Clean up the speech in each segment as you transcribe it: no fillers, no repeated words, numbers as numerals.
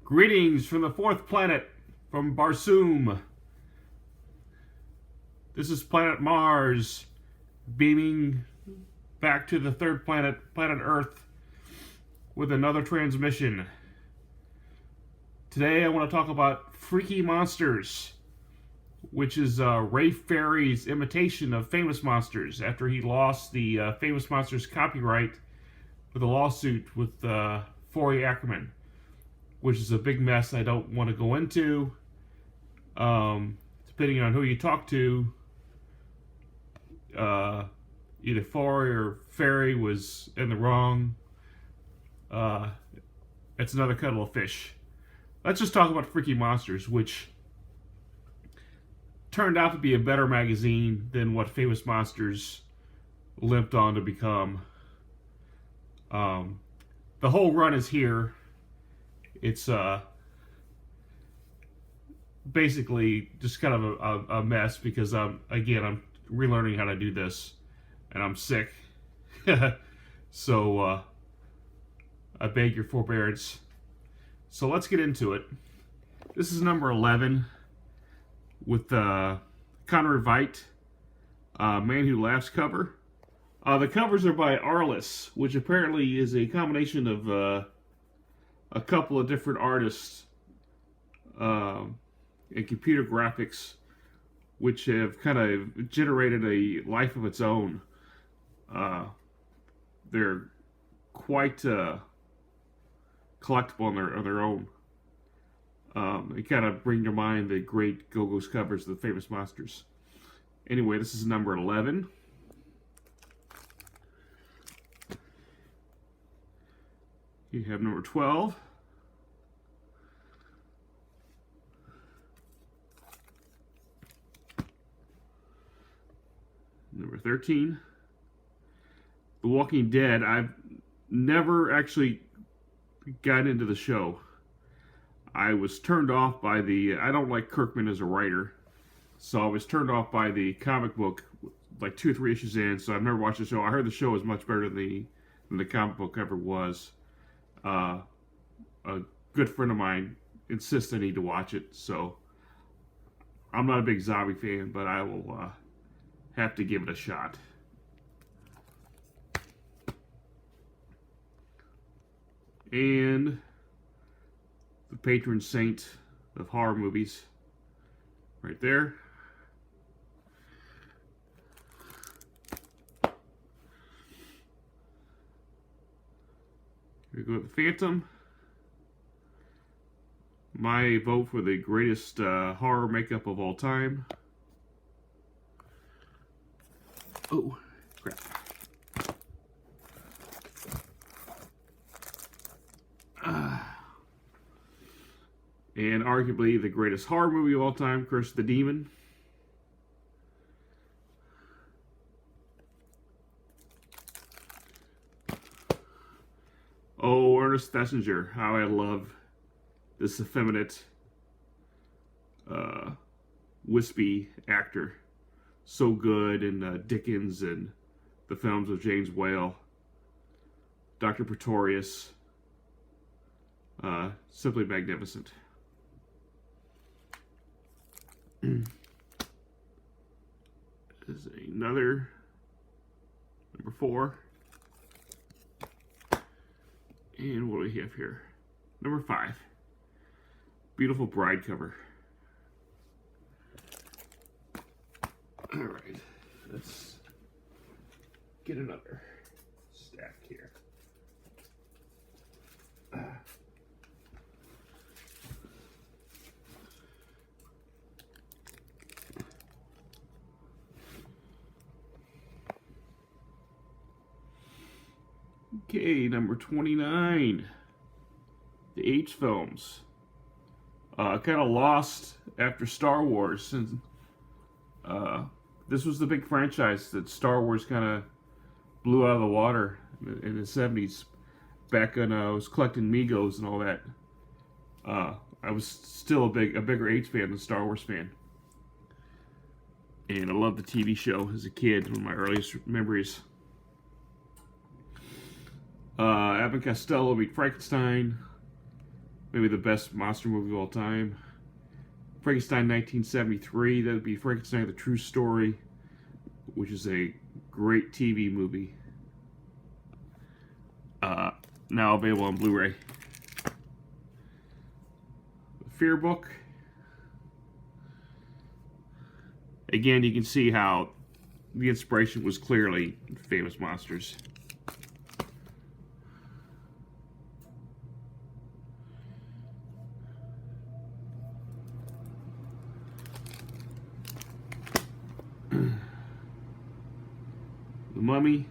Greetings from the fourth planet, from Barsoom. This is planet Mars, beaming back to the third planet, planet Earth, with another transmission. Today I want to talk about Freaky Monsters, which is Rafe Ferry's imitation of Famous Monsters after he lost the Famous Monsters copyright with a lawsuit with Forey Ackerman, which is a big mess I don't want to go into. Depending on who you talk to, either Forey or Ferry was in the wrong. It's another kettle of fish. Let's just talk about Freaky Monsters, which turned out to be a better magazine than what Famous Monsters limped on to become. The whole run is here. It's basically just kind of a mess because I'm relearning how to do this, and I'm sick. So I beg your forbearance. So let's get into it. This is number 11 with Conrad Veidt, Man Who Laughs cover. The covers are by Arliss, which apparently is a combination of a couple of different artists and computer graphics, which have kind of generated a life of its own. They're quite collectible on their own. They kind of bring to mind the great Go-Go's covers of the Famous Monsters. Anyway, this is number 11. You have number 12. Number 13. The Walking Dead. I've never actually got into the show. I was turned off by I don't like Kirkman as a writer, so I was turned off by the comic book like 2 or 3 issues in, so I've never watched the show. I heard the show was much better than the comic book ever was. A good friend of mine insists I need to watch it, so I'm not a big zombie fan, but I will have to give it a shot. And the patron saint of horror movies, right there. Here we go with the Phantom. My vote for the greatest horror makeup of all time. Oh, crap. And arguably the greatest horror movie of all time, Curse of the Demon. Oh, Ernest Thesiger, how I love this effeminate, wispy actor. So good in Dickens and the films of James Whale. Dr. Pretorius. Simply magnificent. Is another number 4. And what do we have here? Number 5. Beautiful Bride cover. Alright, let's get another stack here. Okay, number 29. The H films. Kind of lost after Star Wars, and this was the big franchise that Star Wars kind of blew out of the water in the 70s. Back when I was collecting Migos and all that. I was still a bigger H fan than Star Wars fan. And I loved the TV show as a kid, one of my earliest memories. Abbott and Costello meet Frankenstein. maybe the best monster movie of all time. Frankenstein 1973, that would be Frankenstein the True Story, which is a great TV movie. Now available on Blu-ray. The Fear Book. Again, you can see how the inspiration was clearly Famous Monsters. The Mummy,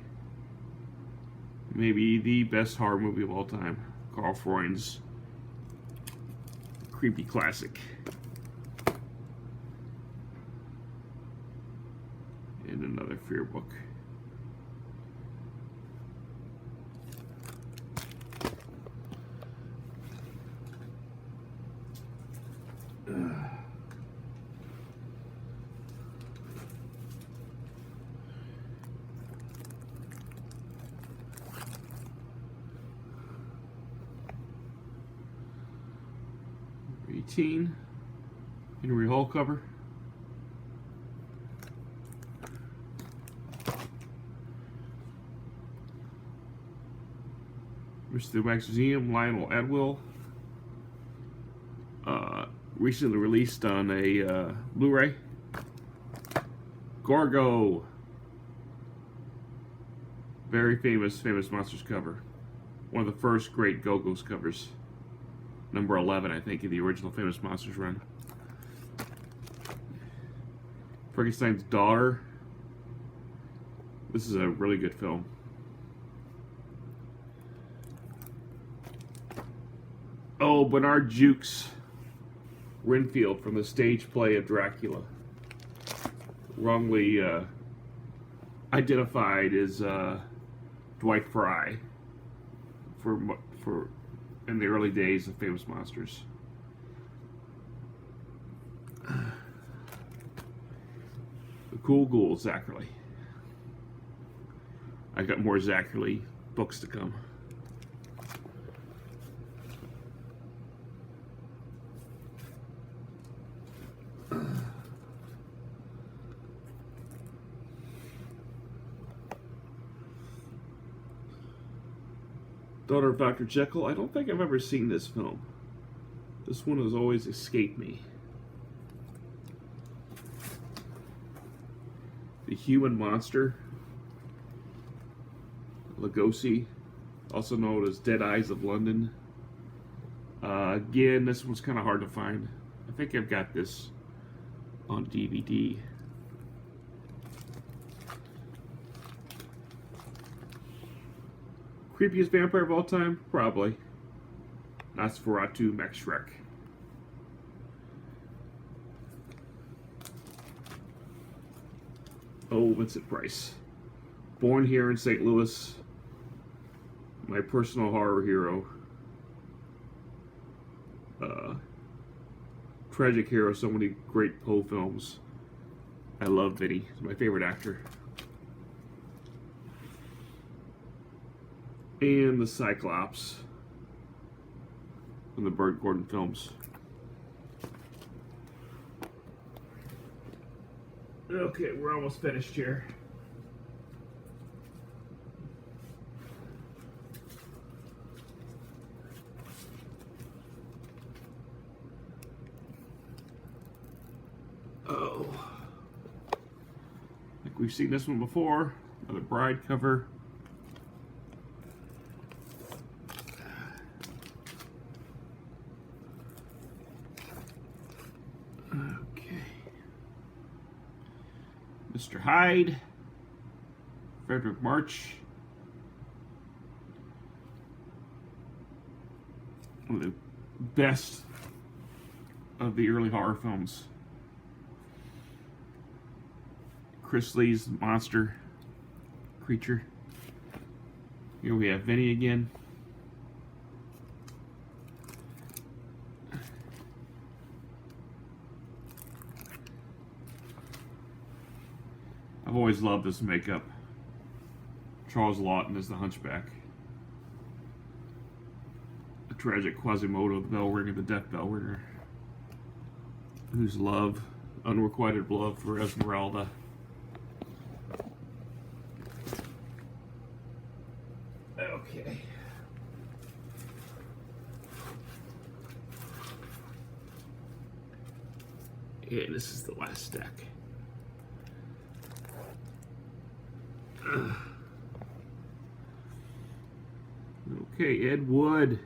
maybe the best horror movie of all time. Carl Freund's creepy classic. And another Fear Book. Henry Hall cover. Mr. Wax Museum, Lionel Atwill. Recently released on a Blu-ray. Gorgo. Very famous Monsters cover. One of the first great Go-Go's covers. Number 11, I think, in the original Famous Monsters run. Frankenstein's Daughter. This is a really good film. Oh, Bernard Jukes Renfield from the stage play of Dracula. Wrongly identified as Dwight Fry for in the early days of Famous Monsters. The Cool Ghoul, Zachary. I got more Zachary books to come. Daughter of Dr. Jekyll. I don't think I've ever seen this film. This one has always escaped me. The Human Monster. Lugosi, also known as Dead Eyes of London. Again, this one's kind of hard to find. I think I've got this on DVD. Creepiest vampire of all time? Probably. Nosferatu, Max Schreck. Oh, Vincent Price. Born here in St. Louis. My personal horror hero. Tragic hero, so many great Poe films. I love Vinny. He's my favorite actor. And the Cyclops from the Burt Gordon films. Okay, we're almost finished here. Oh. I think we've seen this one before. Another Bride cover. Mr. Hyde, Frederick March, one of the best of the early horror films. Chris Lee's monster creature. Here we have Vinny again. I've always loved this makeup. Charles Lawton as the Hunchback. tragic Quasimodo, the bell ringer, the death bell ringer, whose love, unrequited love for Esmeralda. Okay. And this is the last stack. Okay, Ed Wood.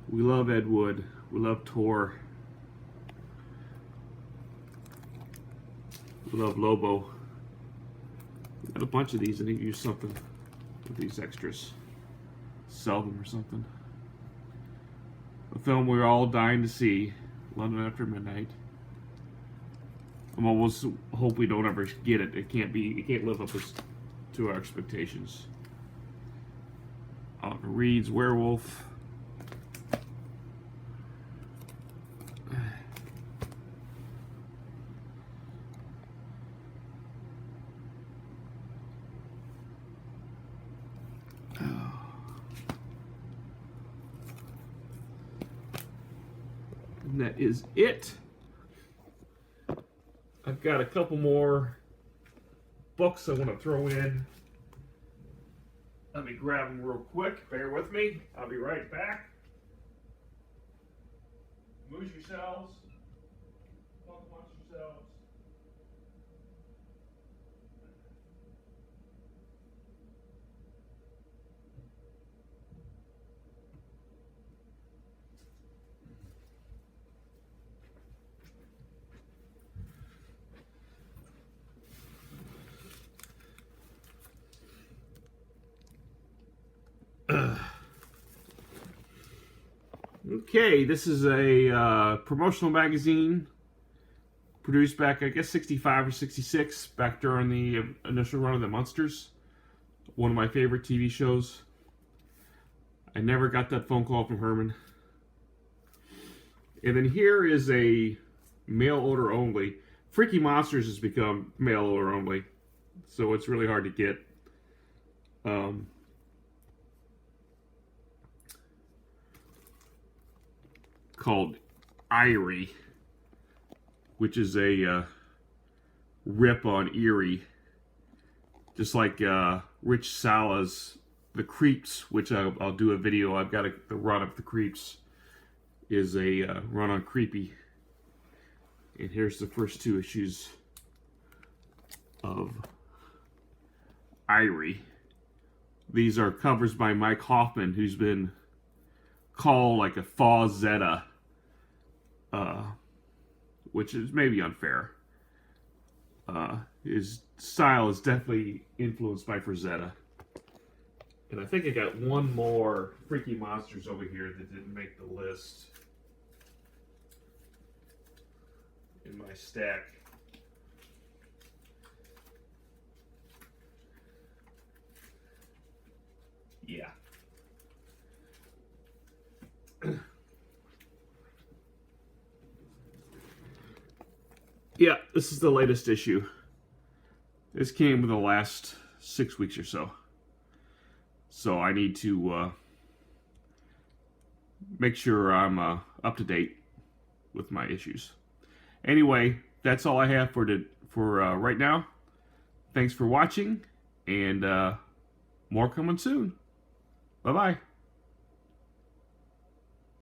We love Ed Wood. We love Tor. We love Lobo. We got a bunch of these. I need to use something with these extras. Sell them or something. A film we're all dying to see. London After Midnight. I'm almost hope we don't ever get it. It can't live up to our expectations. Oliver Reed's Werewolf. And that is it. I've got a couple more books I want to throw in. Let me grab them real quick. Bear with me. I'll be right back. Move yourselves. Talk amongst yourselves. Okay, this is a promotional magazine produced back, I guess, 65 or 66, back during the initial run of the Munsters. One of my favorite TV shows. I never got that phone call from Herman. And then here is a mail order only. Freaky Monsters has become mail order only, so it's really hard to get. Called Eerie, which is a rip on Eerie, just like Rich Sala's The Creeps, which I'll do a video. I've got the run of The Creeps is a run on Creepy, and here's the first 2 issues of Eerie. These are covers by Mike Hoffman, who's been called like a Fawzetta, which is maybe unfair. His style is definitely influenced by Frazetta. And I think I got one more Freaky Monsters over here that didn't make the list in my stack. Yeah. Yeah, this is the latest issue. This came in the last 6 weeks or so. So I need to make sure I'm up to date with my issues. Anyway, that's all I have for right now. Thanks for watching, and more coming soon. Bye-bye.